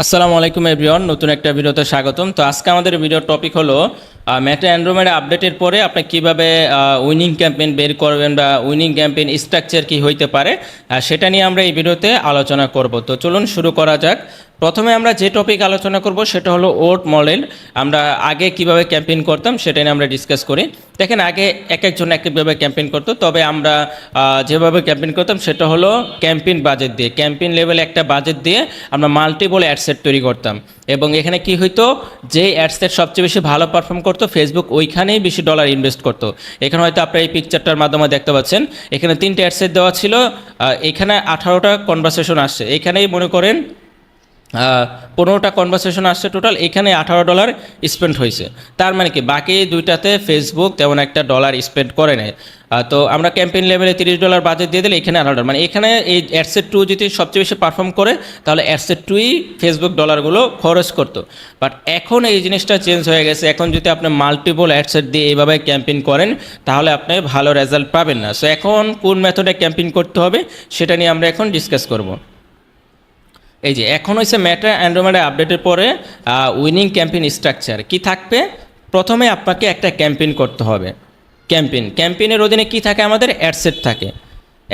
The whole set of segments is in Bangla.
আসসালামু আলাইকুম এভরিওয়ান, নতুন একটা ভিডিওতে স্বাগতম। তো আজকে আমাদের ভিডিওর টপিক হলো মেটা অ্যান্ড্রোমেডা আপডেটের পরে আপনি কিভাবে উইনিং ক্যাম্পেইন বের করবেন বা উইনিং ক্যাম্পেইন স্ট্রাকচার কি হইতে পারে, সেটা নিয়ে আমরা এই ভিডিওতে আলোচনা করব। তো চলুন শুরু করা যাক। প্রথমে আমরা যে টপিক আলোচনা করব সেটা হলো ওট মডেল। আমরা আগে কিভাবে ক্যাম্পেইন করতাম সেটা নিয়ে আমরা ডিসকাস করি। দেখেন, আগে এক একজন এক একভাবে ক্যাম্পেইন করতো, তবে আমরা যেভাবে ক্যাম্পেইন করতাম সেটা হলো ক্যাম্পেইন বাজেট দিয়ে, ক্যাম্পেইন লেভেলে একটা বাজেট দিয়ে আমরা মাল্টিপল অ্যাডসেট তৈরি করতাম। এবং এখানে কি হইতো, যে অ্যাডসেট সবচেয়ে বেশি ভালো পারফর্ম করতো ফেসবুক ওইখানেই বেশি ডলার ইনভেস্ট করতো। এখানে হয়তো আপনারা এই পিকচারটার মাধ্যমে দেখতে পাচ্ছেন, এখানে 3টে অ্যাডসেট দেওয়া ছিল, এখানে 18টা কনভারসেশন আসছে। এখানেই মনে করেন 15টা কনভারসেশন আসছে টোটাল, এখানে $18 স্পেন্ড হয়েছে। তার মানে কি বাকি দুইটাতে ফেসবুক তেমন একটা ডলার স্পেন্ড করে নেয়। তো আমরা ক্যাম্পেইন লেভেলে $30 বাজেট দিয়ে দিলে এখানে $18, মানে এখানে এই অ্যাডসেট 2 যদি সবচেয়ে বেশি পারফর্ম করে তাহলে অ্যাডসেট 2ই ফেসবুক ডলারগুলো খরচ করতো। বাট এখন এই জিনিসটা চেঞ্জ হয়ে গেছে। এখন যদি আপনি মাল্টিপল অ্যাডসেট দিয়ে এইভাবে ক্যাম্পেইন করেন তাহলে আপনি ভালো রেজাল্ট পাবেন না। সো এখন কোন মেথডে ক্যাম্পেইন করতে হবে সেটা নিয়ে আমরা এখন ডিসকাস করব। এই যে এখন হয়েছে মেটা অ্যান্ড্রোমেডা আপডেটের পরে উইনিং ক্যাম্পেইন স্ট্রাকচার কি থাকবে। প্রথমে আপনাকে একটা ক্যাম্পেইন করতে হবে। ক্যাম্পেইনের অধীনে কি থাকে, আমাদের অ্যাডসেট থাকে।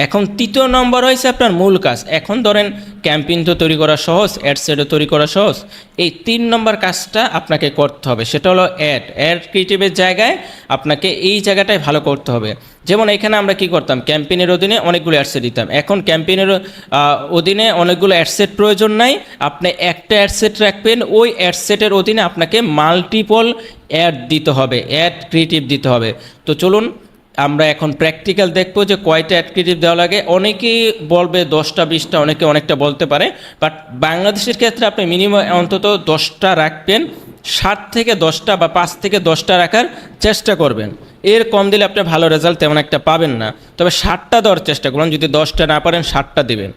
এখন তৃতীয় নম্বর হয়েছে আপনার মূল কাজ। এখন ধরেন ক্যাম্পেইন তো তৈরি করা সহজ, অ্যাডসেটও তৈরি করা সহজ, এই 3 নম্বর কাজটা আপনাকে করতে হবে, সেটা হলো অ্যাড ক্রিয়েটিভের জায়গায় আপনাকে এই জায়গাটায় ভালো করতে হবে। যেমন এখানে আমরা কি করতাম, ক্যাম্পেইনের অধীনে অনেকগুলো অ্যাডসেট দিতাম। এখন ক্যাম্পেইনের অধীনে অনেকগুলো অ্যাডসেট প্রয়োজন নাই, আপনি একটা অ্যাডসেট রাখবেন, ওই অ্যাডসেটের অধীনে আপনাকে মাল্টিপল অ্যাড দিতে হবে, অ্যাড ক্রিয়েটিভ দিতে হবে। তো চলুন আমরা এখন প্র্যাকটিক্যাল দেখবো যে কয়টা অ্যাড ক্রিয়েটিভ দেওয়া লাগে। অনেকেই বলবে 10টা 20টা, অনেকে অনেকটা বলতে পারে, বাট বাংলাদেশের ক্ষেত্রে আপনি মিনিমাম অন্তত 10টা রাখবেন। 7 থেকে 10টা বা 5 থেকে 10টা রাখার চেষ্টা করবেন। এর কম দিলে আপনি ভালো রেজাল্ট তেমন একটা পাবেন না। তবে 7টা দেওয়ার চেষ্টা করুন, যদি 10টা না পারেন 7টা দিবেন।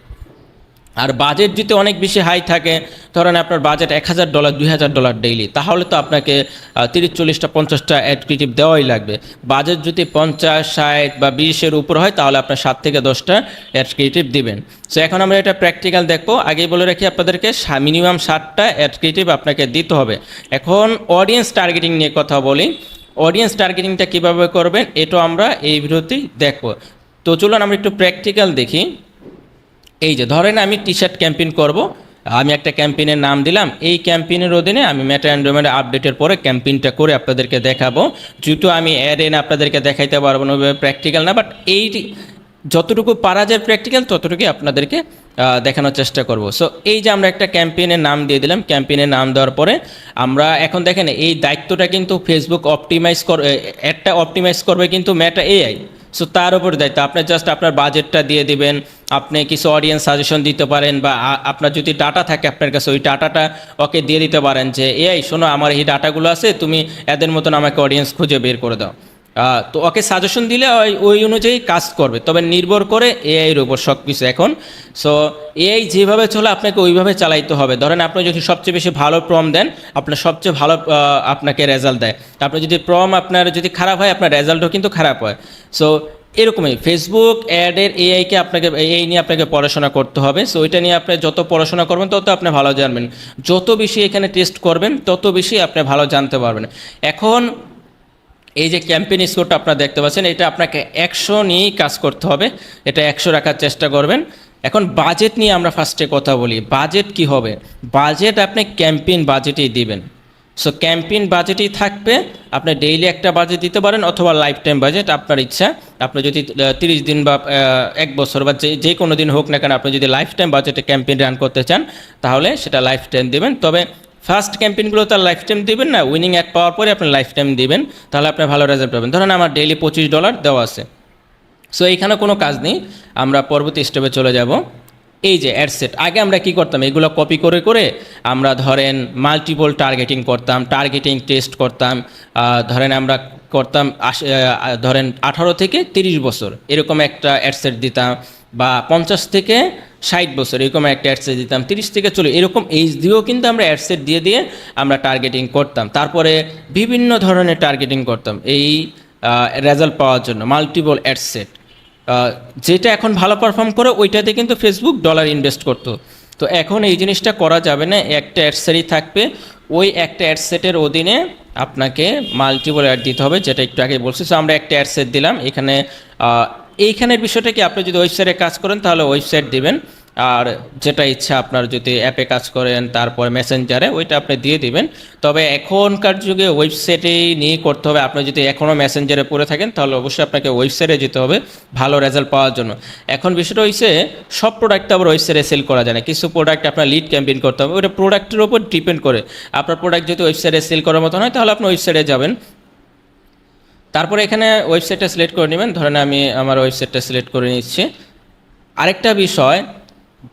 আর বাজেট যদি অনেক বেশি হাই থাকে, ধরেন আপনার বাজেট $1000 $2000 ডেইলি, তাহলে তো আপনাকে 30 40টা 50টা অ্যাড ক্রিয়েটিভ দেওয়াই লাগবে। বাজেট যদি 50 60 বা 20-এর উপর হয় তাহলে আপনার 7 থেকে 10টা অ্যাড ক্রিয়েটিভ দিবেন। সো এখন আমরা এটা প্র্যাকটিক্যাল দেখবো। আগেই বলে রাখি আপনাদেরকে মিনিমাম 7টা অ্যাড ক্রিয়েটিভ আপনাকে দিতে হবে। এখন অডিয়েন্স টার্গেটিং নিয়ে কথা বলি। অডিয়েন্স টার্গেটিংটা কীভাবে করবেন এটাও আমরা এই ভিডিওতেই দেখবো। তো চলুন আমরা একটু প্র্যাকটিক্যাল দেখি। এই যে ধরেন আমি টি শার্ট ক্যাম্পেইন করব, আমি একটা ক্যাম্পেইনের নাম দিলাম। এই ক্যাম্পেইনের অধীনে আমি মেটা অ্যান্ড্রোমেডা আপডেটের পরে ক্যাম্পেইনটা করে আপনাদেরকে দেখাবো। যেহেতু আমি অ্যাড এনে আপনাদেরকে দেখাইতে পারবো না, প্র্যাকটিক্যাল না, বাট এই যতটুকু পারা যায় প্র্যাকটিক্যাল ততটুকুই আপনাদেরকে দেখানোর চেষ্টা করব। সো এই যে আমরা একটা ক্যাম্পেইনের নাম দিয়ে দিলাম। ক্যাম্পেইনের নাম দেওয়ার পরে আমরা এখন দেখেন এই দায়িত্বটা কিন্তু ফেসবুক অ্যাডটা অপটিমাইজ করবে কিন্তু মেটা এআই। সো তার উপর দায়িত্ব। আপনি জাস্ট আপনার বাজেটটা দিয়ে দিবেন, আপনি কিছু অডিয়েন্স সাজেশন দিতে পারেন, বা আপনার যদি ডাটা থাকে আপনার কাছে ওই ডাটাটা ওকে দিয়ে দিতে পারেন যে এআই শোনো, আমার এই ডাটাগুলো আছে, তুমি এদের মতন আমাকে অডিয়েন্স খুঁজে বের করে দাও। তো ওকে সাজেশন দিলে ওই অনুযায়ী কাজ করবে। তবে নির্ভর করে এআইয়ের উপর সব কিছু এখন। সো এআই যেভাবে চলে আপনাকে ওইভাবে চালাইতে হবে। ধরেন আপনি যদি সবচেয়ে বেশি ভালো প্রম দেন, আপনার সবচেয়ে ভালো আপনাকে রেজাল্ট দেয়। তারপরে যদি প্রম আপনার যদি খারাপ হয় আপনার রেজাল্টও কিন্তু খারাপ হয়। সো এরকমই ফেসবুক অ্যাডের এআইকে আপনাকে এই নিয়ে আপনাকে পড়াশোনা করতে হবে। সো ওইটা নিয়ে আপনি যত পড়াশোনা করবেন তত আপনি ভালো জানবেন, যত বেশি এখানে টেস্ট করবেন তত বেশি আপনি ভালো জানতে পারবেন। এখন এই যে ক্যাম্পেইন স্কোরটা আপনারা দেখতে পাচ্ছেন, এটা আপনাকে 100 নিয়েই কাজ করতে হবে, এটা 100 রাখার চেষ্টা করবেন। এখন বাজেট নিয়ে আমরা ফার্স্টে কথা বলি। বাজেট কি হবে, বাজেট আপনি ক্যাম্পেইন বাজেটেই দিবেন। সো ক্যাম্পেইন বাজেটেই থাকবে। আপনি ডেইলি একটা বাজেট দিতে পারেন অথবা লাইফ টাইম বাজেট, আপনার ইচ্ছা। আপনি যদি 30 দিন বা 1 বছর বা যে কোনো দিন হোক না কেন, আপনি যদি লাইফ টাইম বাজেটে ক্যাম্পেইন রান করতে চান তাহলে সেটা লাইফ টাইম দেবেন। তবে ফার্স্ট ক্যাম্পেইনগুলো তার লাইফ টাইম দেবেন না, উইনিং অ্যাড পাওয়ার পরে আপনি লাইফ টাইম দিবেন, তাহলে আপনি ভালো রেজাল্ট পাবেন। ধরেন আমার ডেইলি $25 দেওয়া আছে। সো এইখানে কোনো কাজ নেই, আমরা পরবর্তী স্টেপে চলে যাব। এই যে অ্যাডসেট, আগে আমরা কি করতাম, এগুলো কপি করে করে আমরা ধরেন মাল্টিপল টার্গেটিং করতাম, টার্গেটিং টেস্ট করতাম। ধরেন আমরা করতাম ধরেন 18 থেকে 30 বছর এরকম একটা অ্যাডসেট দিতাম, বা 50 থেকে 60 বছর এরকম একটা অ্যাডসেট দিতাম, 30 থেকে 40 এরকম এইজ দিয়েও কিন্তু আমরা অ্যাডসেট দিয়ে দিয়ে আমরা টার্গেটিং করতাম। তারপরে বিভিন্ন ধরনের টার্গেটিং করতাম এই রেজাল্ট পাওয়ার জন্য, মাল্টিপল অ্যাডসেট। যেটা এখন ভালো পারফর্ম করে ওইটাতে কিন্তু ফেসবুক ডলার ইনভেস্ট করতো। তো এখন এই জিনিসটা করা যাবে না, একটা অ্যাড সেটই থাকবে, ওই একটা অ্যাড সেটের অধীনে আপনাকে মাল্টিপল অ্যাড দিতে হবে, যেটা একটু আগে বলছি। সো আমরা একটা অ্যাড সেট দিলাম এখানে। এইখানের বিষয়টা কি, আপনি যদি ওয়েবসাইটে কাজ করেন তাহলে ওয়েবসাইট দিবেন, আর যেটা ইচ্ছা আপনার যদি অ্যাপে কাজ করেন তারপর মেসেঞ্জারে ওইটা আপনি দিয়ে দিবেন। তবে এখনকার যুগে ওয়েবসাইটেই নিয়ে করতে হবে। আপনি যদি এখনও মেসেঞ্জারে পড়ে থাকেন তাহলে অবশ্যই আপনাকে ওয়েবসাইটে যেতে হবে ভালো রেজাল্ট পাওয়ার জন্য। এখন বিষয়টা হচ্ছে সব প্রোডাক্ট আবার ওয়েবসাইটে সেল করা যায় না, কিছু প্রোডাক্ট আপনার লিড ক্যাম্পেইন করতে হবে, ওইটা প্রোডাক্টের উপর ডিপেন্ড করে। আপনার প্রোডাক্ট যদি ওয়েবসাইটে সেল করার মতো হয় তাহলে আপনি ওয়েবসাইটে যাবেন। তারপরে এখানে ওয়েবসাইটটা সিলেক্ট করে নেবেন, ধরেন আমি আমার ওয়েবসাইটটা সিলেক্ট করে নিচ্ছি। আরেকটা বিষয়,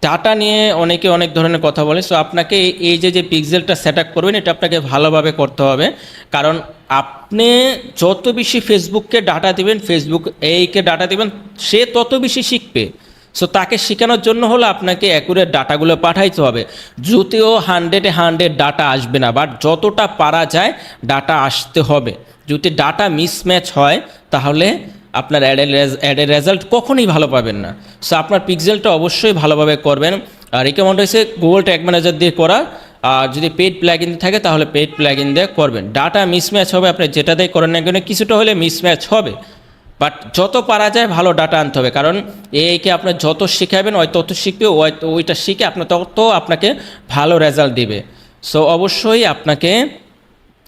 ডাটা নিয়ে অনেকে অনেক ধরনের কথা বলে। সো আপনাকে এই যে পিক্সেলটা সেট আপ করবেন এটা আপনাকে ভালোভাবে করতে হবে, কারণ আপনি যত বেশি ফেসবুককে ডাটা দিবেন, ফেসবুক এইকে ডাটা দিবেন, সে তত বেশি শিখবে। সো তাকে শেখানোর জন্য হলো আপনাকে অ্যাকুরেট ডাটাগুলো পাঠাইতে হবে। যদিও 100-এ 100 ডাটা আসবে না, বাট যতটা পারা যায় ডাটা আসতে হবে। যদি ডাটা মিসম্যাচ হয় তাহলে আপনার অ্যাডের রেজাল্ট কখনোই ভালো পাবেন না। সো আপনার পিক্সেলটা অবশ্যই ভালোভাবে করবেন। আর রিকমেন্ড হয়েছে গুগল ট্যাগ ম্যানেজার দিয়ে করা, আর যদি পেইড প্লাগইন থাকে তাহলে পেইড প্লাগইন দিয়ে করবেন। ডাটা মিসম্যাচ হবে, আপনি যেটা দিয়ে করেন না কেন কিছুটা হলে মিসম্যাচ হবে, বাট যত পারা যায় ভালো ডাটা আনতে হবে, কারণ এইকে আপনার যত শেখাবেন ওই তত শিখবে, ওইটা শিখে আপনার তত আপনাকে ভালো রেজাল্ট দিবে। সো অবশ্যই আপনাকে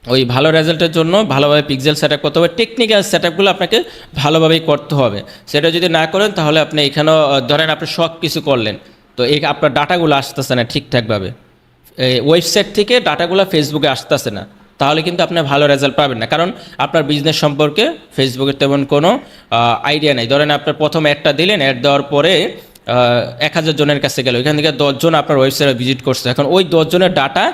ওই ভালো রেজাল্টের জন্য ভালোভাবে পিক্সেল সেট আপ করতে হবে, টেকনিক্যাল সেট আপগুলো আপনাকে ভালোভাবেই করতে হবে। সেটা যদি না করেন তাহলে আপনি এখানেও ধরেন আপনি সব কিছু করলেন, তো এই আপনার ডাটাগুলো আসতেছে না ঠিকঠাকভাবে, ওয়েবসাইট থেকে ডাটাগুলো ফেসবুকে আসতেছে না, তাহলে কিন্তু আপনি ভালো রেজাল্ট পাবেন না, কারণ আপনার বিজনেস সম্পর্কে ফেসবুকের তেমন কোনো আইডিয়া নেই। ধরেন আপনার প্রথম অ্যাডটা দিলেন, অ্যাড দেওয়ার পরে 1000 জনের কাছে গেল, এখান থেকে 10 জন আপনার ওয়েবসাইটে ভিজিট করছে, এখন ওই 10 জনের ডাটা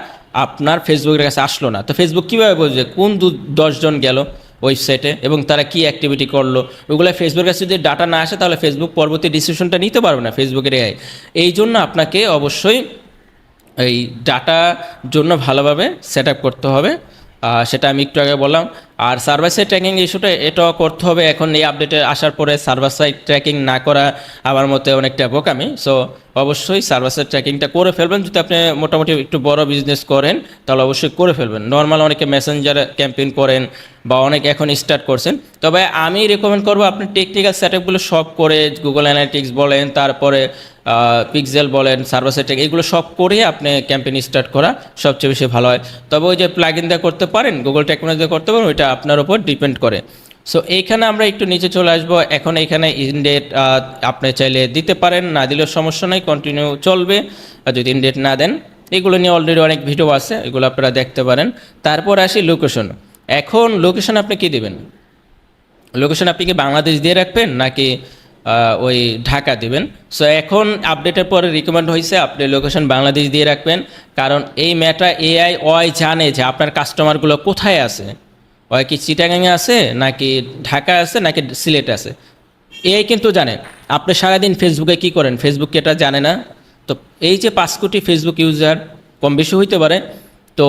আপনার ফেসবুকের কাছে আসলো না, তো ফেসবুক কীভাবে বুঝবে কোন 10 জন গেল ওয়েবসাইটে এবং তারা কি অ্যাক্টিভিটি করলো? ওইগুলো ফেসবুকের কাছে যদি ডাটা না আসে তাহলে ফেসবুক পরবর্তী ডিসিশনটা নিতে পারবে না ফেসবুকের এআই। এই জন্য আপনাকে অবশ্যই এই ডাটার জন্য ভালোভাবে সেট আপ করতে হবে, সেটা আমি একটু আগে বললাম। আর সার্ভার সাইড ট্র্যাকিং ইস্যুটা এটাও করতে হবে। এখন এই আপডেটে আসার পরে সার্ভার সাইড ট্র্যাকিং না করা আমার মতে অনেকটা বোকামি। সো অবশ্যই সার্ভার সাইড ট্র্যাকিংটা করে ফেলবেন। যদি আপনি মোটামুটি একটু বড় বিজনেস করেন তাহলে অবশ্যই করে ফেলবেন। নর্মাল অনেকে মেসেঞ্জার ক্যাম্পেইন করেন বা অনেক এখন স্টার্ট করছেন, তবে আমি রেকমেন্ড করবো আপনি টেকনিক্যাল সেট আপগুলো সব করে, গুগল অ্যানালিটিক্স বলেন, তারপরে পিক্সেল বলেন, সার্ভার সাইড ট্র্যাকিং, এগুলো সব করে আপনি ক্যাম্পেইন স্টার্ট করা সবচেয়ে বেশি ভালো হয়। তবে ওই যে প্লাগইন দিয়ে করতে পারেন, গুগল ট্যাগ ম্যানেজার দিয়ে করতে পারেন, ওইটা আপনার উপর ডিপেন্ড করে। সো এইখানে আমরা একটু নিচে চলে আসবো। এখন এইখানে ইনডেট আপনি চাইলে দিতে পারেন, না দিলেও সমস্যা নাই, কন্টিনিউ চলবে। আর যদি ইনডেট না দেন, এগুলো নিয়ে অলরেডি অনেক ভিডিও আছে, এগুলো আপনারা দেখতে পারেন। তারপর আসি লোকেশন। এখন লোকেশন আপনি কি দিবেন? লোকেশন আপনি কি বাংলাদেশ দিয়ে রাখবেন নাকি ওই ঢাকা দিবেন? সো এখন আপডেটের পরে রিকমেন্ড হয়েছে আপনি লোকেশন বাংলাদেশ দিয়ে রাখবেন, কারণ এই মেটা এআই ওই জানে যে আপনার কাস্টমারগুলো কোথায় আছে, ওই কি চিটাগাংয়ে আছে নাকি ঢাকা আছে নাকি সিলেটে আছে, এআই কিন্তু জানে। আপনি সারাদিন ফেসবুকে কি করেন, ফেসবুক এটা জানে না? তো এই যে 5 কোটি ফেসবুক ইউজার, কম বেশি হইতে পারে, তো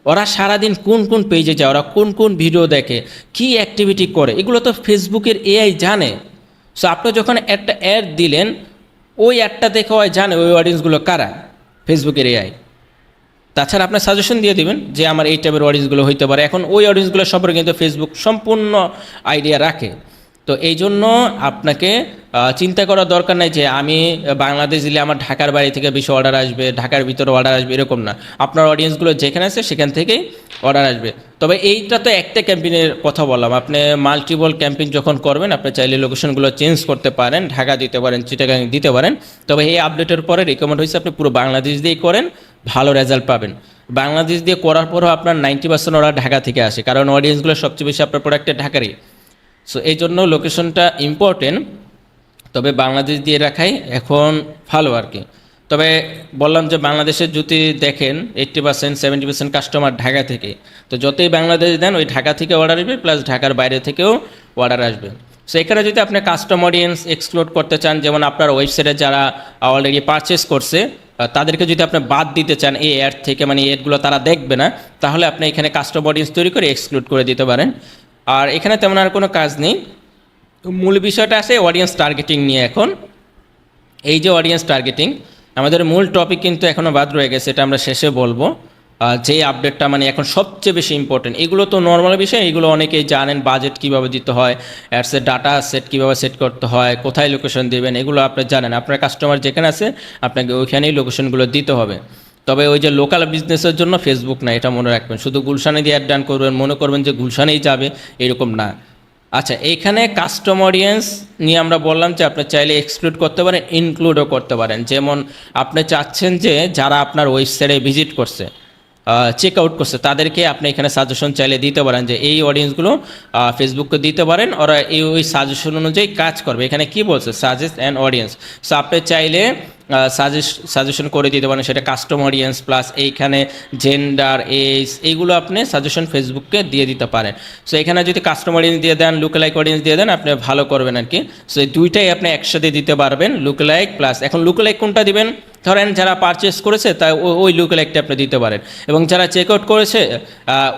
ওরা সারাদিন কোন কোন পেজে যায়, ওরা কোন কোন ভিডিও দেখে, কি অ্যাক্টিভিটি করে, এগুলো তো ফেসবুকের এআই জানে। সো আপনি যখন একটা অ্যাড দিলেন, ওই অ্যাডটা দেখে ওই জানে ওই অডিয়েন্সগুলো কারা, ফেসবুকের এআই। তাছাড়া আপনার সাজেশন দিয়ে দিবেন যে আমার এই টাইপের অডিয়েন্সগুলো হইতে পারে। এখন ওই অডিয়েন্সগুলো সম্পর্কে কিন্তু ফেসবুক সম্পূর্ণ আইডিয়া রাখে। তো এই জন্য আপনাকে চিন্তা করার দরকার নাই যে আমি বাংলাদেশ দিলে আমার ঢাকার বাড়ি থেকে বেশি অর্ডার আসবে, ঢাকার ভিতরে অর্ডার আসবে, এরকম না। আপনার অডিয়েন্সগুলো যেখানে আছে সেখান থেকেই অর্ডার আসবে। তবে এইটা তো একটা ক্যাম্পেইনের কথা বললাম, আপনি মাল্টিপল ক্যাম্পেইন যখন করবেন আপনি চাইলে লোকেশনগুলো চেঞ্জ করতে পারেন, ঢাকা দিতে পারেন, চিটাগাং দিতে পারেন। তবে এই আপডেটের পরে রিকমেন্ড হয়েছে আপনি পুরো বাংলাদেশ দিয়েই করেন, ভালো রেজাল্ট পাবেন। বাংলাদেশ দিয়ে করার পরও আপনার 90% অর্ডার ঢাকা থেকে আসে, কারণ অডিয়েন্সগুলো সবচেয়ে বেশি আপনার প্রোডাক্টের ঢাকারই। সো এই জন্য লোকেশনটা ইম্পর্টেন্ট, তবে বাংলাদেশ দিয়ে রাখাই এখন ভালো আর কি। তবে বললাম যে বাংলাদেশের যদি দেখেন 80%-70% কাস্টমার ঢাকা থেকে, তো যতই বাংলাদেশ দেন ওই ঢাকা থেকে অর্ডার আসবে, প্লাস ঢাকার বাইরে থেকেও অর্ডার আসবে। সো এখানে যদি আপনি কাস্টম অডিয়েন্স এক্সক্লুড করতে চান, যেমন আপনার ওয়েবসাইটে যারা অলরেডি পারচেস করছে তাদেরকে যদি আপনি বাদ দিতে চান এই অ্যাড থেকে, মানে অ্যাডগুলো তারা দেখবে না, তাহলে আপনি এখানে কাস্টম অডিয়েন্স তৈরি করে এক্সক্লুড করে দিতে পারেন। আর এখানে তেমন আর কোনো কাজ নেই, মূল বিষয়টা আছে অডিয়েন্স টার্গেটিং নিয়ে। এখন এই যে অডিয়েন্স টার্গেটিং, আমাদের মূল টপিক কিন্তু এখনও বাদ রয়ে গেছে, এটা আমরা শেষে বলবো। যে আপডেটটা মানে এখন সবচেয়ে বেশি ইম্পর্টেন্ট, এগুলো তো নর্মাল বিষয়, এগুলো অনেকেই জানেন, বাজেট কীভাবে দিতে হয়, অ্যাডসের ডাটা সেট কীভাবে সেট করতে হয়, কোথায় লোকেশন দেবেন, এগুলো আপনি জানেন। আপনার কাস্টমার যেখানে আছে আপনাকে ওইখানেই লোকেশনগুলো দিতে হবে। তবে ওই যে লোকাল বিজনেসের জন্য ফেসবুক না, এটা মনে রাখবেন। শুধু গুলশানে দিয়ে অ্যাড ডান করবেন, মনে করবেন যে গুলশানেই যাবে, এরকম না। আচ্ছা, এইখানে কাস্টম অডিয়েন্স নিয়ে আমরা বললাম যে আপনি চাইলে এক্সক্লুড করতে পারেন, ইনক্লুডও করতে পারেন। যেমন আপনি চাচ্ছেন যে যারা আপনার ওয়েবসাইটে ভিজিট করছে, চেক আউট করছে, তাদেরকে আপনি এখানে সাজেশন চাইলে দিতে পারেন যে এই অডিয়েন্সগুলো ফেসবুককে দিতে পারেন, ওরা ওই সাজেশন অনুযায়ী কাজ করবে। এখানে কি বলছে, সাজেস্ট অ্যান অডিয়েন্স। সো আপনি চাইলে সাজেশন করে দিতে পারেন, সেটা কাস্টম অডিয়েন্স প্লাস এইখানে জেন্ডার, এজ, এইগুলো আপনি সাজেশন ফেসবুককে দিয়ে দিতে পারেন। সো এখানে যদি কাস্টম অডিয়েন্স দিয়ে দেন, লুকলাইক অডিয়েন্স দিয়ে দেন, আপনি ভালো করবেন আর কি। সো এই দুইটাই আপনি একসাথে দিতে পারবেন, লুকলাইক প্লাস। এখন লুকলাইক কোনটা দিবেন, ধরেন যারা পারচেস করেছে তাই ওই লুকলাইকটা আপনি দিতে পারেন, এবং যারা চেক আউট করেছে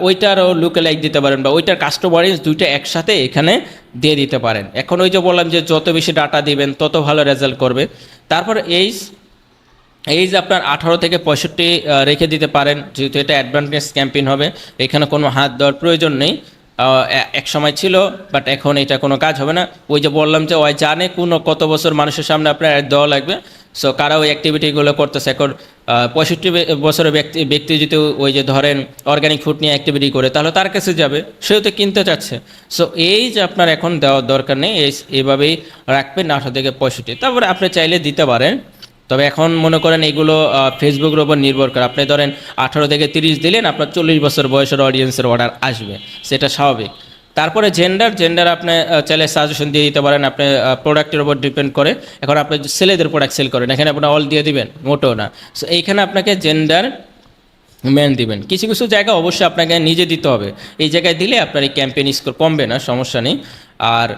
ওইটারও লুকলাইক দিতে পারেন, বা ওইটার কাস্টম অডিয়েন্স, দুইটা একসাথে এখানে দিয়ে দিতে পারেন। এখন ওই যে বললাম যে যত বেশি ডাটা দিবেন তত ভালো রেজাল্ট করবে। তারপর এইজ আপনার 18 থেকে 65 রেখে দিতে পারেন, যেহেতু এটা অ্যাডভান্টেজ ক্যাম্পেইন হবে, এখানে কোনো হাত দেওয়ার প্রয়োজন নেই। এক সময় ছিল, বাট এখন এটা কোনো কাজ হবে না। ওই যে বললাম যে ওই জানে কত বছর মানুষের সামনে আপনার অ্যাড দেওয়া লাগবে। সো কারা ওই অ্যাক্টিভিটিগুলো করতেছে, এখন 65 বছরের ব্যক্তি যদি ওই যে ধরেন অর্গানিক ফুড নিয়ে অ্যাক্টিভিটি করে, তাহলে তার কাছে যাবে, সেও তো কিনতে চাচ্ছে। সো এই যে আপনার এখন দেওয়ার দরকার নেই, এইভাবেই রাখবেন 18 থেকে 65। তারপরে আপনি চাইলে দিতে পারেন। তবে এখন মনে করেন এগুলো ফেসবুকের ওপর নির্ভর করে। আপনি ধরেন 18 থেকে 30 দিলেন, আপনার 40 বছর বয়সের অডিয়েন্সের অর্ডার আসবে, সেটা স্বাভাবিক। তারপরে জেন্ডার আপনি চাইলে সাজেশন দিয়ে দিতে পারেন, আপনি প্রোডাক্টের উপর ডিপেন্ড করে। এখন আপনি ছেলেদের প্রোডাক্ট সেল করেন, এখানে আপনার অল দিয়ে দিবেন, মোটেও না। সো এইখানে আপনাকে জেন্ডার মেন দিবেন। কিছু কিছু জায়গা অবশ্যই আপনাকে নিজে দিতে হবে, এই জায়গায় দিলে আপনার এই ক্যাম্পেইন স্কোর কমবে না, সমস্যা নেই। আর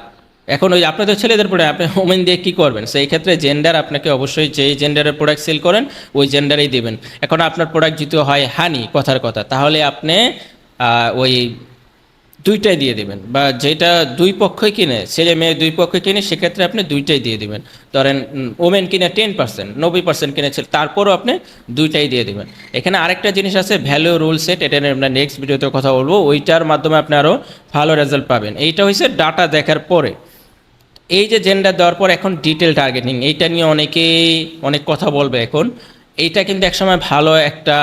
এখন ওই আপনাদের ছেলেদের প্রোডাক্ট আপনি ওমেন দিয়ে কী করবেন, সেই ক্ষেত্রে জেন্ডার আপনাকে অবশ্যই যেই জেন্ডারের প্রোডাক্ট সেল করেন ওই জেন্ডারেই দেবেন। এখন আপনার প্রোডাক্ট যদি হয় হানি, কথার কথা, তাহলে আপনি ওই দুইটাই দিয়ে দেবেন, বা যেটা দুই পক্ষই কিনে, ছেলে মেয়ে দুই পক্ষই কিনে, সেক্ষেত্রে আপনি দুইটাই দিয়ে দেবেন। ধরেন ওমেন কিনে 10%, 90% কিনেছে, তারপরও আপনি দুইটাই দিয়ে দেবেন। এখানে আরেকটা জিনিস আছে, ভ্যালু রুল সেট, এটা নিয়ে আমরা নেক্সট ভিডিওতে কথা বলবো, ওইটার মাধ্যমে আপনি আরও ভালো রেজাল্ট পাবেন। এইটা হচ্ছে ডাটা দেখার পরে। এই যে জেন্ডার দেওয়ার পর এখন ডিটেল টার্গেটিং, এইটা নিয়ে অনেক কথা বলবে এখন। এইটা কিন্তু একসময় ভালো একটা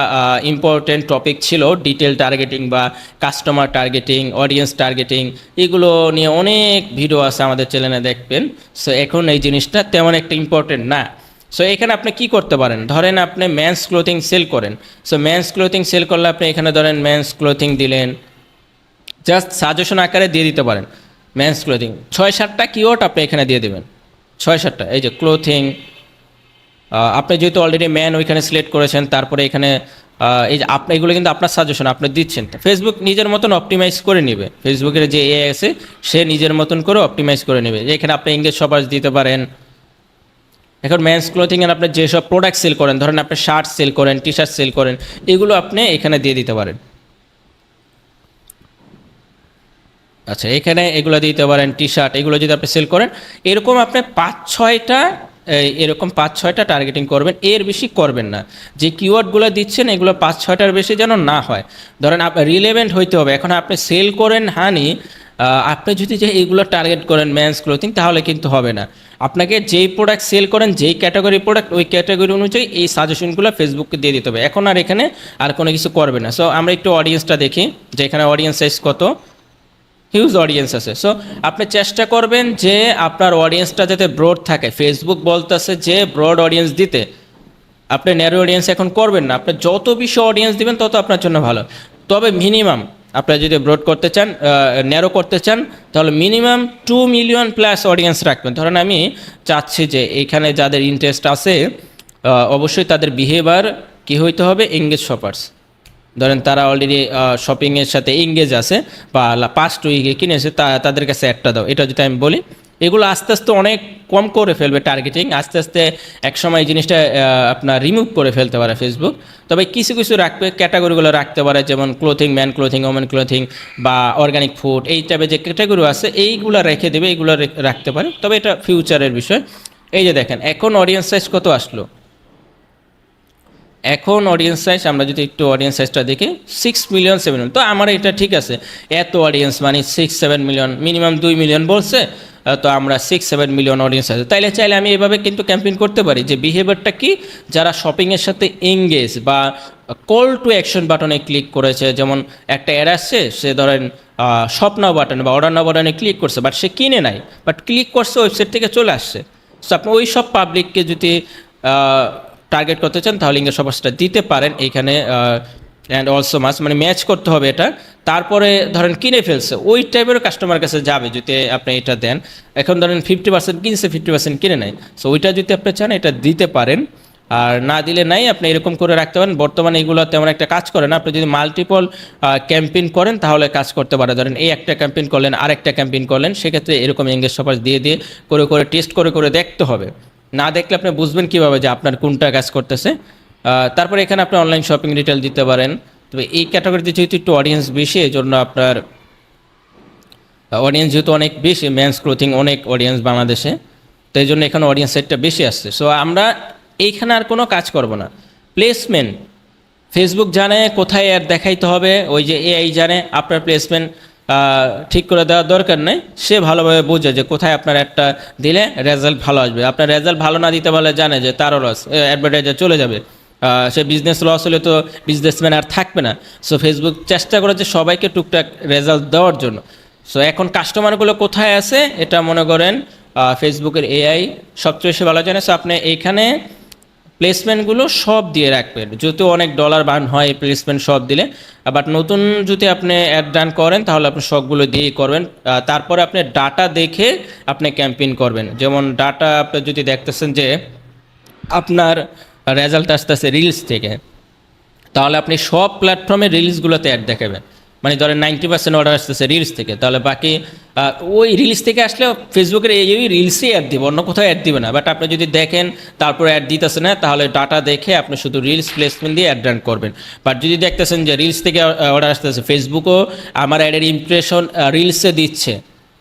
ইম্পর্টেন্ট টপিক ছিল, ডিটেল টার্গেটিং বা কাস্টমার টার্গেটিং, অডিয়েন্স টার্গেটিং, এগুলো নিয়ে অনেক ভিডিও আছে আমাদের চ্যানেলে, দেখবেন। সো এখন এই জিনিসটা তেমন একটা ইম্পর্টেন্ট না। সো এখানে আপনি কি করতে পারেন, ধরেন আপনি মেন্স ক্লোথিং সেল করেন। সো মেন্স ক্লোথিং সেল করলে আপনি এখানে ধরেন মেন্স ক্লোথিং দিলেন, জাস্ট সাজেশন আকারে দিয়ে দিতে পারেন। মেন্স ক্লোথিং 6-7টা কিওয়ার্ড আপনি এখানে দিয়ে দেবেন, 6-7টা। এই যে ক্লোথিং, আপনি যেহেতু অলরেডি ম্যান ওইখানে সিলেক্ট করেছেন, তারপরে এখানে এই যে আপনি এগুলো কিন্তু আপনার সাজেশন আপনি দিচ্ছেন, ফেসবুক নিজের মতন অপটিমাইজ করে নেবে। ফেসবুকের যে এআই আছে সে নিজের মতন করে অপটিমাইজ করে নেবে। এখানে আপনি ইংলিশ শপার্স দিতে পারেন। এখন মেন্স ক্লোথিংয়ের আপনি যেসব প্রোডাক্ট সেল করেন, ধরেন আপনি শার্ট সেল করেন, টি শার্ট সেল করেন, এগুলো আপনি এখানে দিয়ে দিতে পারেন। আচ্ছা, এখানে এগুলো দিতে পারেন, টি শার্ট, এগুলো যদি আপনি সেল করেন, এরকম আপনি 5-6টা টার্গেটিং করবেন, এর বেশি করবেন না। যে কিওয়ার্ডগুলো দিচ্ছেন এগুলো 5-6টার বেশি যেন না হয়। ধরেন আপনার রিলেভেন্ট হইতে হবে। এখন আপনি সেল করেন হানি, আপনি যদি যে এইগুলো টার্গেট করেন মেন্স ক্লোথিং, তাহলে কিন্তু হবে না। আপনাকে যেই প্রোডাক্ট সেল করেন, যেই ক্যাটাগরি প্রোডাক্ট, ওই ক্যাটাগরি অনুযায়ী এই সাজেশনগুলো ফেসবুককে দিয়ে দিতে হবে। এখন আর এখানে আর কোনো কিছু করবে না। সো আমরা একটু অডিয়েন্সটা দেখি, যে এখানে অডিয়েন্স সাইজ কত, হিউজ অডিয়েন্স আছে। সো আপনি চেষ্টা করবেন যে আপনার অডিয়েন্সটা যাতে ব্রড থাকে। ফেসবুক বলতেছে যে ব্রড অডিয়েন্স দিতে, আপনি ন্যারো অডিয়েন্স এখন করবেন না। আপনি যত বেশি অডিয়েন্স দিবেন তত আপনার জন্য ভালো। তবে মিনিমাম আপনি যদি ব্রড করতে চান, ন্যারো করতে চান, তাহলে মিনিমাম 2 মিলিয়ন প্লাস অডিয়েন্স রাখবেন। ধরেন আমি চাচ্ছি যে এখানে যাদের ইন্টারেস্ট আছে, অবশ্যই তাদের বিহেভিয়ার কী হইতে হবে, এঙ্গেজ শপার্স। ধরেন তারা অলরেডি শপিংয়ের সাথে এঙ্গেজ আছে, বা পাস্ট উইকে কিনেছে, তাদের কাছে একটা দাও, এটা যদি আমি বলি, এগুলো আস্তে আস্তে অনেক কম করে ফেলবে টার্গেটিং। আস্তে আস্তে একসময় এই জিনিসটা আপনার রিমুভ করে ফেলতে পারে ফেসবুক। তবে কিছু কিছু রাখবে, ক্যাটাগরিগুলো রাখতে পারে, যেমন clothing, man clothing, women clothing, বা অর্গানিক ফুড, এই টাইপের যে ক্যাটাগরি আছে এইগুলো রেখে দেবে, এইগুলো রাখতে পারে। তবে এটা ফিউচারের বিষয়। এই যে দেখেন এখন অডিয়েন্স সাইজ কত আসলো, এখন অডিয়েন্স সাইজ আমরা যদি একটু অডিয়েন্স সাইজটা দেখি 6 মিলিয়ন 7 মিলিয়ন, তো আমার এটা ঠিক আছে। এত অডিয়েন্স মানে 6-7 মিলিয়ন, মিনিমাম 2 মিলিয়ন বলছে, তো আমরা 6-7 মিলিয়ন অডিয়েন্স আছে, তাইলে চাইলে আমি এভাবে কিন্তু ক্যাম্পেইন করতে পারি যে বিহেভিয়ারটা কি, যারা শপিংয়ের সাথে এঙ্গেজ বা কল টু অ্যাকশন বাটনে ক্লিক করেছে, যেমন একটা অ্যাড আসছে, সে ধরেন শপ নাও বাটনে বা অর্ডার নাও বাটনে ক্লিক করছে, বাট সে কিনে নাই, বাট ক্লিক করছে ওয়েবসাইট থেকে চলে আসছে। সো আপনি ওই সব পাবলিককে যদি টার্গেট করতে চান তাহলে ইংলিশ অফার্সটা দিতে পারেন এইখানে। অ্যান্ড অলসো মাস মানে ম্যাচ করতে হবে এটা, তারপরে ধরেন কিনে ফেলছে ওই টাইপের কাস্টমার কাছে যাবে যদি আপনি এটা দেন। এখন ধরেন 50% কিনছে, 50% কিনে নেয়, সো ওইটা যদি আপনি চান এটা দিতে পারেন, আর না দিলে নাই, আপনি এরকম করে রাখতে পারেন। বর্তমানে এগুলো তেমন একটা কাজ করে না, আপনি যদি মাল্টিপল ক্যাম্পেইন করেন তাহলে কাজ করতে পারে। ধরেন এই একটা ক্যাম্পেইন করলেন, আরেকটা ক্যাম্পেইন করলেন, সেক্ষেত্রে এরকম এঙ্গেজ অফার্স দিয়ে দিয়ে করে টেস্ট করে দেখতে হবে। না দেখলে আপনি বুঝবেন কীভাবে যে আপনার কোনটা কাজ করতেছে। তারপরে এখানে আপনি অনলাইন শপিং ডিটেল দিতে পারেন। তবে এই ক্যাটাগরিতে যেহেতু একটু অডিয়েন্স বেশি, এই জন্য আপনার অডিয়েন্স যেহেতু অনেক বেশি, মেন্স ক্লোথিং অনেক অডিয়েন্স বাংলাদেশে, তো এই জন্য এখানে অডিয়েন্স সেটটা বেশি আসছে। সো আমরা এইখানে আর কোনো কাজ করব না। প্লেসমেন্ট ফেসবুক জানে কোথায় অ্যাড দেখাইতে হবে, ওই যে এআই জানে, আপনার প্লেসমেন্ট ঠিক করে দেওয়ার দরকার নেই, সে ভালোভাবে বোঝে যে কোথায় আপনার একটা দিলে রেজাল্ট ভালো আসবে। আপনার রেজাল্ট ভালো না দিতে পারলে জানে যে তারও লস, অ্যাডভার্টাইজার চলে যাবে, সে বিজনেস লস হলে তো বিজনেসম্যান আর থাকবে না। সো ফেসবুক চেষ্টা করে যে সবাইকে টুকটাক রেজাল্ট দেওয়ার জন্য। সো এখন কাস্টমারগুলো কোথায় আছে এটা মনে করেন ফেসবুকের এআই সবচেয়ে বেশি ভালো জানে। সো আপনি এইখানে প্লেসমেন্টগুলো সব দিয়ে রাখবেন, যেহেতু অনেক ডলার বার্ন হয় এই প্লেসমেন্ট সব দিলে। বাট নতুন যদি আপনি অ্যাড রান করেন তাহলে আপনি সবগুলো দিয়েই করবেন। তারপরে আপনি ডাটা দেখে আপনি ক্যাম্পেইন করবেন। যেমন ডাটা আপনি যদি দেখতেছেন যে আপনার রেজাল্ট আসতেছে রিলস থেকে, তাহলে আপনি সব প্ল্যাটফর্মে রিলসগুলোতে অ্যাড দেখাবেন। মানে ধরেন 90% অর্ডার আসতেছে রিলস থেকে, তাহলে বাকি ওই রিলস থেকে আসলে ফেসবুকের এই রিলসই অ্যাড দিব, অন্য কোথাও অ্যাড দিবে না। বাট আপনি যদি দেখেন তারপরে অ্যাড দিতেছে না, তাহলে ডাটা দেখে আপনি শুধু রিলস প্লেসমেন্ট দিয়ে অ্যাড রান করবেন। বাট যদি দেখতেছেন যে রিলস থেকে অর্ডার আসতেছে, ফেসবুকও আমার অ্যাডের ইমপ্রেশন রিলসে দিচ্ছে,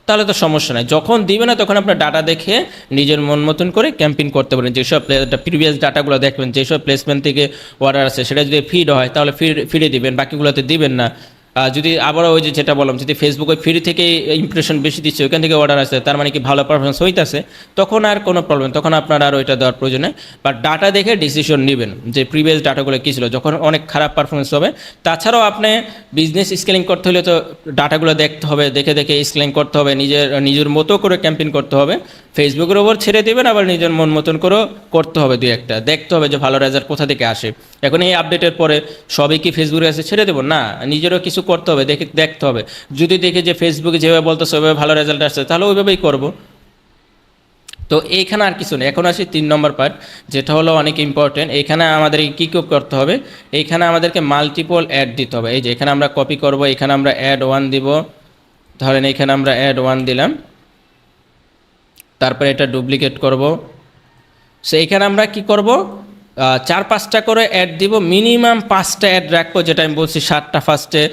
তাহলে তো সমস্যা নাই। যখন দিবে না তখন আপনার ডাটা দেখে নিজের মন মতন করে ক্যাম্পেইন করতে পারেন। যেসব প্রিভিয়াস ডাটাগুলো দেখবেন, যেসব প্লেসমেন্ট থেকে অর্ডার আছে সেটা যদি ফিড হয় তাহলে ফিরে দিবেন, বাকিগুলোতে দিবেন না। যদি আবারও ওই যেটা বললাম, যদি ফেসবুকে ফ্রি থেকে ইমপ্রেশন বেশি দিচ্ছে, ওইখান থেকে অর্ডার আসে, তার মানে কি ভালো পারফরমেন্স হইতেছে, তখন আর কোনো প্রবলেম, তখন আপনার আর ওইটা দেওয়ার প্রয়োজন নেই। বাট ডাটা দেখে ডিসিশন নেবেন যে প্রিভিয়াস ডাটাগুলো কী ছিল, যখন অনেক খারাপ পারফরমেন্স হবে। তাছাড়াও আপনি বিজনেস স্কেলিং করতে হলে তো ডাটাগুলো দেখতে হবে, দেখে স্কেলিং করতে হবে, নিজের মতো করে ক্যাম্পেইন করতে হবে। ফেসবুকের ওপর ছেড়ে দেবেন, আবার নিজের মন মতন করেও করতে হবে, দুই একটা দেখতে হবে যে ভালো রেজাল্ট কোথা থেকে আসে। এখন এই আপডেটের পরে সবই কি ফেসবুকের কাছে ছেড়ে দেবো না, নিজেরও কিছু করতে হবে, দেখতে হবে। যদি দেখে যে ফেসবুকে যেভাবে বলতেছে ওইভাবে ভালো রেজাল্ট আসছে, তাহলে ওইভাবেই করব। তো এইখানে আর কিছু নেই। এখন আসি 3 নম্বর পার্ট, যেটা হলো অনেক ইম্পর্টেন্ট। এইখানে আমাদের কী করতে হবে, এইখানে আমাদেরকে মাল্টিপল অ্যাড দিতে হবে। এই যে এখানে আমরা কপি করব, এখানে আমরা অ্যাড 1 দিব, ধরেন এখানে আমরা অ্যাড 1 দিলাম, তারপরে এটা ডুপ্লিকেট করব। সো এখানে আমরা কি করব, 4-5টা করে অ্যাড দিব, মিনিমাম 5টা অ্যাড রাখবো, যেটা আমি বলছি 7টা ফার্স্টে।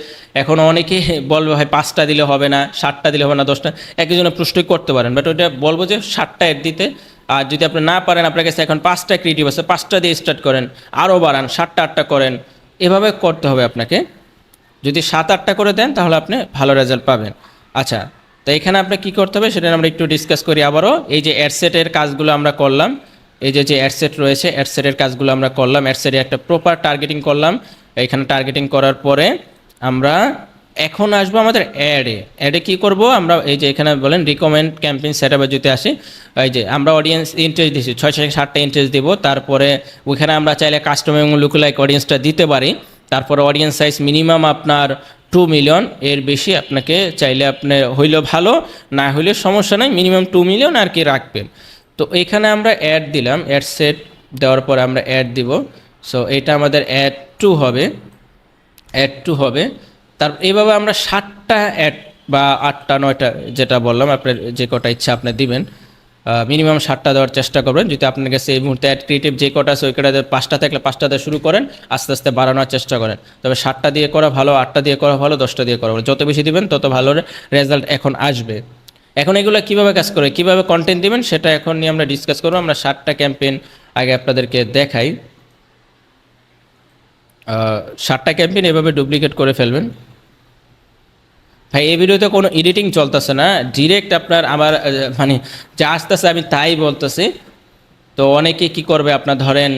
এখন অনেকে বলবে ভাই 5টা দিলে হবে না, 7টা দিলে হবে না, 10টা, একজনের প্রশ্নই করতে পারেন। বাট ওইটা বলবো যে 7টা অ্যাড দিতে। আর যদি আপনি না পারেন, আপনার কাছে এখন 5টা ক্রিয়েটিভ আছে, 5টা দিয়ে স্টার্ট করেন, আরও বাড়ান, 7টা 8টা করেন, এভাবে করতে হবে আপনাকে। যদি 7-8টা করে দেন তাহলে আপনি ভালো রেজাল্ট পাবেন। আচ্ছা, তো এখানে আপনার কী করতে হবে সেটা আমরা একটু ডিসকাস করি আবারও। এই যে অ্যাডসেটের কাজগুলো আমরা করলাম, এই যে অ্যাডসেট রয়েছে, অ্যাডসেটের কাজগুলো আমরা করলাম, অ্যাডসেটে একটা প্রপার টার্গেটিং করলাম। এখানে টার্গেটিং করার পরে আমরা এখন আসবো আমাদের অ্যাডে কী করব আমরা, এই যে এখানে বলেন রিকমেন্ড ক্যাম্পেইন সেটআপে যদি আসি, এই যে আমরা অডিয়েন্স ইন্টারেস্ট দিচ্ছি 6-7টা ইন্টারেস্ট দিব। তারপরে ওইখানে আমরা চাইলে কাস্টম এবং লুকলাইক অডিয়েন্সটা দিতে পারি। তারপরে অডিয়েন্স সাইজ মিনিমাম আপনার 2 মিলিয়ন, এর বেশি আপনাকে চাইলে আপনি হইলেও ভালো, না হইলে সমস্যা নাই, মিনিমাম 2 মিলিয়ন আর কি রাখবেন। তো এখানে আমরা অ্যাড দিলাম, অ্যাড সেট দেওয়ার পরে আমরা অ্যাড দিব। সো এটা আমাদের অ্যাড 2 হবে। তার এইভাবে আমরা 7টা অ্যাড বা 8টা 9টা যেটা বললাম, আপনার যে কটা ইচ্ছা আপনি দিবেন, মিনিমাম 7টা দেওয়ার চেষ্টা করবেন। যদি আপনার কাছে এই মুহূর্তে অ্যাড ক্রিয়েটিভ যে কটা আছে ওই কটা 5টা থাকলে 5টা দিয়ে শুরু করেন, আস্তে আস্তে বাড়ানোর চেষ্টা করেন। তবে 7টা দিয়ে করা ভালো, 8টা দিয়ে করা ভালো, 10টা দিয়ে করা ভালো। যত বেশি দিবেন তত ভালো রেজাল্ট এখন আসবে। এখন এগুলো কীভাবে কাজ করে, কীভাবে কন্টেন্ট দিবেন সেটা এখন নিয়ে আমরা ডিসকাস করবো। আমরা 7টা ক্যাম্পেইন আগে আপনাদেরকে দেখাই। 7টা ক্যাম্পেইন এভাবে ডুপ্লিকেট করে ফেলবেন। ভাই এই ভিডিওতে কোনো এডিটিং চলতেছে না, ডিরেক্ট আপনার আমার মানে যা আসতেছে আমি তাই বলতেছি। তো অনেকে কি করবে, আপনার ধরেন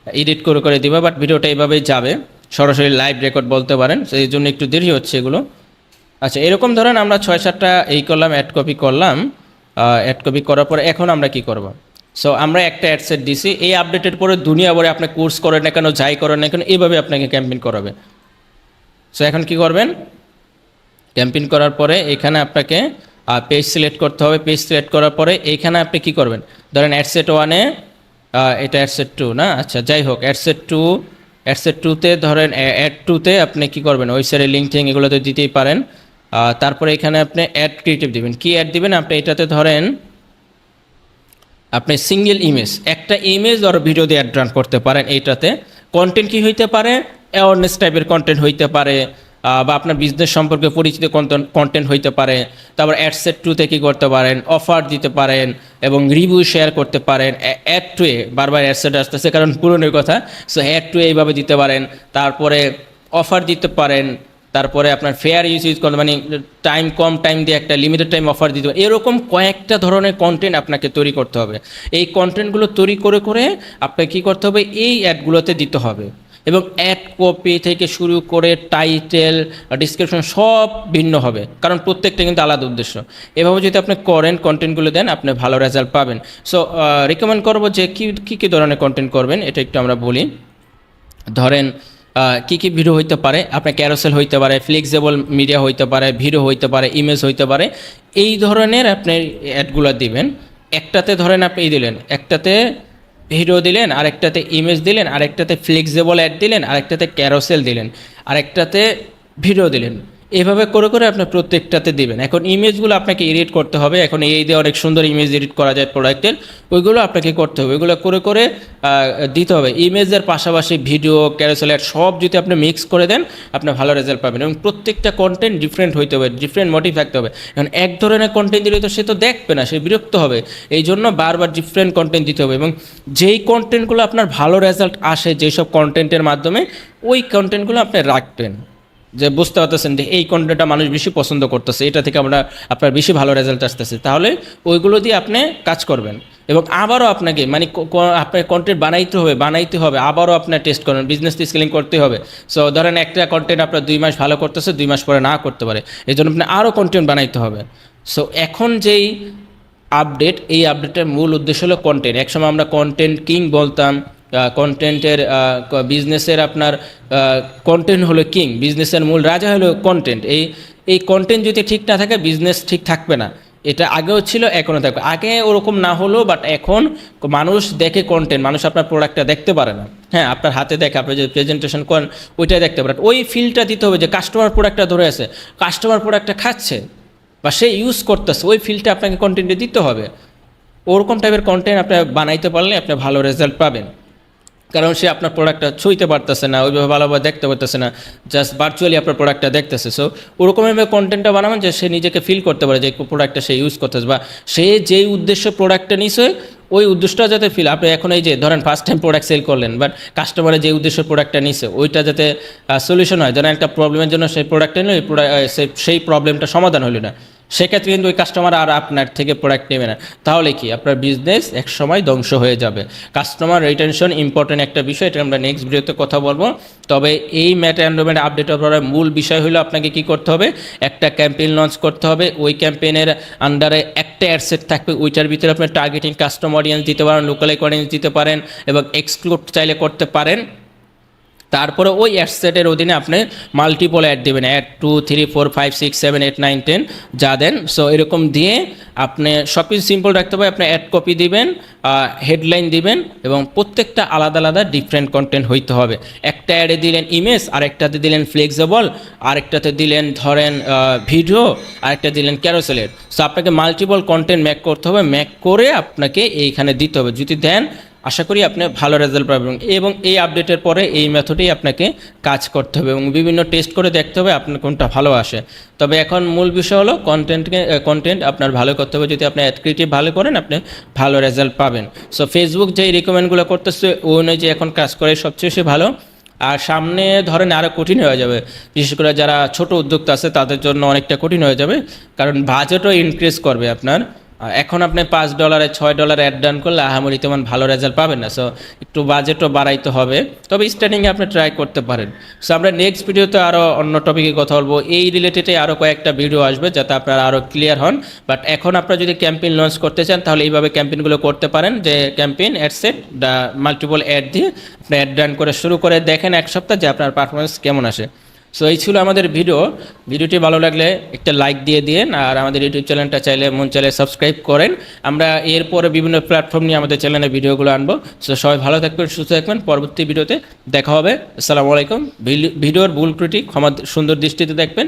এডিট করে করে দিবে, বাট ভিডিওটা এইভাবেই যাবে, সরাসরি লাইভ রেকর্ড বলতে পারেন। তো এই জন্য একটু দেরি হচ্ছে এগুলো। আচ্ছা, এরকম ধরেন আমরা 6-7টা এই করলাম, অ্যাড কপি করলাম। অ্যাড কপি করার পরে এখন আমরা কি করব? সো আমরা একটা অ্যাডসেট দিছি, এই আপডেটের পরে দুনিয়া ভরে আপনি কোর্স করেন না কেন, যাই করেন না কেন, এইভাবে আপনাকে ক্যাম্পেইন করাবে। সো এখন কি করবেন? ক্যাম্পেইন করার পরে এখানে আপনাকে পেজ সিলেক্ট করতে হবে। পেজ সিলেক্ট করার পরে এইখানে আপনি কি করবেন? ধরেন অ্যাডসেট 1-এ, এটা অ্যাডসেট 2 না, আচ্ছা যাই হোক, অ্যাডসেট 2-তে ধরেন অ্যাড 2-তে আপনি কি করবেন? ওয়েবসাইটের লিঙ্ক টিঙ্ক এগুলো তো দিতেই পারেন। তারপরে এখানে আপনি অ্যাড ক্রিয়েটিভ দিবেন। কি অ্যাড দিবেন? আপনি এটাতে ধরেন আপনি সিঙ্গেল ইমেজ, একটা ইমেজ আর ভিডিও দিয়ে অ্যাড রান করতে পারেন। এইটাতে কন্টেন্ট কি হইতে পারে? অ্যাওয়ারনেস টাইপের কন্টেন্ট হইতে পারে, বা আপনার বিজনেস সম্পর্কে পরিচিত কন্টেন্ট হইতে পারে। তারপর অ্যাডসেট 2-তে কী করতে পারেন? অফার দিতে পারেন এবং রিভিউ শেয়ার করতে পারেন। অ্যাড 2-এ বারবার অ্যাডসেট আসতেছে কারণ পুরনোর কথা, সো অ্যাড 2-এ এইভাবে দিতে পারেন। তারপরে অফার দিতে পারেন। তারপরে আপনার ফেয়ার ইউজ করতে, মানে কম টাইম দিয়ে একটা লিমিটেড টাইম অফার দিতে হবে। এরকম কয়েকটা ধরনের কন্টেন্ট আপনাকে তৈরি করতে হবে। এই কন্টেন্টগুলো তৈরি করে করে আপনাকে কী করতে হবে? এই অ্যাডগুলোতে দিতে হবে। এবং অ্যাড কপি থেকে শুরু করে টাইটেল, ডিসক্রিপশন সব ভিন্ন হবে, কারণ প্রত্যেকটা কিন্তু আলাদা উদ্দেশ্য। এভাবে যদি আপনি করেন, কন্টেন্টগুলো দেন, আপনি ভালো রেজাল্ট পাবেন। সো রিকমেন্ড করবো যে কী ধরনের কন্টেন্ট করবেন, এটা একটু আমরা বলি। ধরেন কী কী ভিডিও হইতে পারে? আপনার ক্যারোসেল হইতে পারে, ফ্লেক্সিবল মিডিয়া হইতে পারে, ভিডিও হইতে পারে, ইমেজ হইতে পারে। এই ধরনের আপনি অ্যাডগুলো দিবেন। একটাতে ধরেন আপনি দিলেন, একটাতে ভিডিও দিলেন, আরেকটাতে ইমেজ দিলেন, আরেকটাতে ফ্লেক্সিবল অ্যাড দিলেন, আরেকটাতে ক্যারোসেল দিলেন, আরেকটাতে ভিডিও দিলেন। এভাবে করে করে আপনি প্রত্যেকটাতে দিবেন। এখন ইমেজগুলো আপনাকে এডিট করতে হবে। এখন এই দিয়ে অনেক সুন্দর ইমেজ এডিট করা যায় প্রোডাক্টের, ওইগুলো আপনাকে করতে হবে। ওইগুলো করে করে দিতে হবে। ইমেজের পাশাপাশি ভিডিও, ক্যারোসেল অ্যাড সব যদি আপনি মিক্স করে দেন, আপনি ভালো রেজাল্ট পাবেন। এবং প্রত্যেকটা কন্টেন্ট ডিফারেন্ট হইতে হবে, ডিফারেন্ট মোটিভ থাকতে হবে। এখন এক ধরনের কন্টেন্ট দিলে তো সে তো দেখবে না, সে বিরক্ত হবে। এই জন্য বারবার ডিফারেন্ট কন্টেন্ট দিতে হবে। এবং যেই কন্টেন্টগুলো আপনার ভালো রেজাল্ট আসে, যেসব কন্টেন্টের মাধ্যমে, ওই কন্টেন্টগুলো আপনি রাখবেন। যে বুঝতে পারতেছেন যে এই কন্টেন্টটা মানুষ বেশি পছন্দ করতেছে, এটা থেকে আপনার বেশি ভালো রেজাল্ট আসতেছে, তাহলে ওইগুলো দিয়ে আপনি কাজ করবেন। এবং আবারও আপনাকে মানে আপনার কন্টেন্ট বানাইতে হবে, আবারও আপনার টেস্ট করবেন, বিজনেস স্কেলিং করতে হবে। সো ধরেন একটা কন্টেন্ট আপনার 2 মাস ভালো করতেছে, 2 মাস পরে না করতে পারে, এই জন্য আপনি আরও কন্টেন্ট বানাইতে হবে। সো এখন যেই আপডেট, এই আপডেটের মূল উদ্দেশ্য হলো কন্টেন্ট। একসময় আমরা কন্টেন্ট কিং বলতাম। কন্টেন্টের বিজনেসের আপনার কন্টেন্ট হলো কিং, বিজনেসের মূল রাজা হলো কন্টেন্ট। এই কন্টেন্ট যদি ঠিক না থাকে, বিজনেস ঠিক থাকবে না। এটা আগেও ছিল, এখনও থাকবে। আগে ওরকম না হলো, বাট এখন মানুষ দেখে কন্টেন্ট, মানুষ আপনার প্রোডাক্টটা দেখতে পারে না। হ্যাঁ, আপনার হাতে দেখে, আপনি যে প্রেজেন্টেশন করেন ওইটাই দেখতে পারেন। ওই ফিলটা দিতে হবে যে কাস্টমার প্রোডাক্টটা ধরে আছে, কাস্টমার প্রোডাক্টটা খাচ্ছে বা সে ইউজ করতেছে, ওই ফিলটা আপনাকে কন্টেন্টে দিতে হবে। ওরকম টাইপের কন্টেন্ট আপনি বানাইতে পারলে আপনি ভালো রেজাল্ট পাবেন। কারণ সে আপনার প্রোডাক্টটা ছুঁইতে পারতেছে না, ওইভাবে ভালোভাবে দেখতে পারতেছে না, জাস্ট ভার্চুয়ালি আপনার প্রোডাক্টটা দেখতেছে। সো ওরকমভাবে কন্টেন্টটা বানাবেন যে সে নিজেকে ফিল করতে পারে যে প্রোডাক্টটা সে ইউজ করতেছে, বা সে যেই উদ্দেশ্যে প্রোডাক্টটা নিছে ওই উদ্দেশ্যটা যাতে ফিল। আপনি এখন এই যে ধরেন ফার্স্ট টাইম প্রোডাক্ট সেল করলেন, বাট কাস্টমারের যে উদ্দেশ্যে প্রোডাক্টটা নিছে ওইটা যাতে সলিউশন হয়। ধরেন একটা প্রবলেমের জন্য সেই প্রোডাক্টটা নিল, সেই প্রবলেমটা সমাধান হলো না, সেক্ষেত্রে কিন্তু ওই কাস্টমার আর আপনার থেকে প্রোডাক্ট নেবে না। তাহলে কি আপনার বিজনেস এক সময় ধ্বংস হয়ে যাবে। কাস্টমার রিটেনশন ইম্পর্টেন্ট একটা বিষয়, এটা আমরা নেক্সট ভিডিওতে কথা বলবো। তবে এই মেটা এনভায়রনমেন্ট আপডেট করার মূল বিষয় হলো আপনাকে কি করতে হবে? একটা ক্যাম্পেইন লঞ্চ করতে হবে। ওই ক্যাম্পেইনের আন্ডারে একটা অ্যাডসেট থাকবে, ওইটার ভিতরে আপনি টার্গেটিং কাস্টমার অডিয়েন্স দিতে পারেন, লোকালাইজ অডিয়েন্স দিতে পারেন এবং এক্সক্লুড চাইলে করতে পারেন। তারপরে ওই অ্যাডসেটের অধীনে আপনি মাল্টিপল অ্যাড দেবেন, অ্যাড 2, 3, 4, 5, 6, 7, 8, 9, 10 যা দেন। সো এরকম দিয়ে আপনি সব কিছু সিম্পল রাখতে হবে। আপনি অ্যাড কপি দিবেন, হেডলাইন দিবেন এবং প্রত্যেকটা আলাদা আলাদা ডিফারেন্ট কন্টেন্ট হইতে হবে। একটা অ্যাডে দিলেন ইমেজ, আরেকটাতে দিলেন ফ্লেক্সিবল, আরেকটাতে দিলেন ধরেন ভিডিও, আরেকটা দিলেন ক্যারোসেলের। সো আপনাকে মাল্টিপল কন্টেন্ট মেক করতে হবে, মেক করে আপনাকে এইখানে দিতে হবে। যদি দেন, আশা করি আপনি ভালো রেজাল্ট পাবেন। এবং এই আপডেটের পরে এই মেথডেই আপনাকে কাজ করতে হবে এবং বিভিন্ন টেস্ট করে দেখতে হবে আপনার কোনটা ভালো আসে। তবে এখন মূল বিষয় হলো কন্টেন্ট আপনার ভালো করতে হবে। যদি আপনি অ্যাড ক্রিয়েটিভ ভালো করেন, আপনি ভালো রেজাল্ট পাবেন। সো ফেসবুক যেই রিকমেন্ডগুলো করতেছে ওই অনুযায়ী এখন কাজ করে সবচেয়ে বেশি ভালো। আর সামনে ধরেন আরও কঠিন হয়ে যাবে, বিশেষ করে যারা ছোট উদ্যোক্তা আছে তাদের জন্য অনেকটা কঠিন হয়ে যাবে, কারণ বাজেটও ইনক্রিজ করবে আপনার। এখন আপনি $5 $6 অ্যাড ডান করলে আহামরি তেমন ভালো রেজাল্ট পাবেন না। সো একটু বাজেটও বাড়াইতে হবে, তবে স্টার্টিংয়ে আপনি ট্রাই করতে পারেন। সো আমরা নেক্সট ভিডিওতে আরও অন্য টপিকে কথা বলবো, এই রিলেটেডে আরও কয়েকটা ভিডিও আসবে যাতে আপনারা আরও ক্লিয়ার হন। বাট এখন আপনারা যদি ক্যাম্পেইন লঞ্চ করতে চান তাহলে এইভাবে ক্যাম্পেইনগুলো করতে পারেন, যে campaign ad set multiple ad দিয়ে আপনি অ্যাড রান করে শুরু করে দেখেন এক সপ্তাহ যে আপনার পারফরমেন্স কেমন আসে। সো এই ছিল আমাদের ভিডিওটি ভালো লাগলে একটা লাইক দিয়ে দিন, আর আমাদের ইউটিউব চ্যানেলটা চাইলে মন চাইলে সাবস্ক্রাইব করেন। আমরা এরপরে বিভিন্ন প্ল্যাটফর্ম নিয়ে আমাদের চ্যানেলে ভিডিওগুলো আনবো। সো সবাই ভালো থাকবেন, সুস্থ থাকবেন, পরবর্তী ভিডিওতে দেখা হবে। আসসালামু আলাইকুম। ভিডিওর ভুল ত্রুটি ক্ষমা সুন্দর দৃষ্টিতে দেখবেন।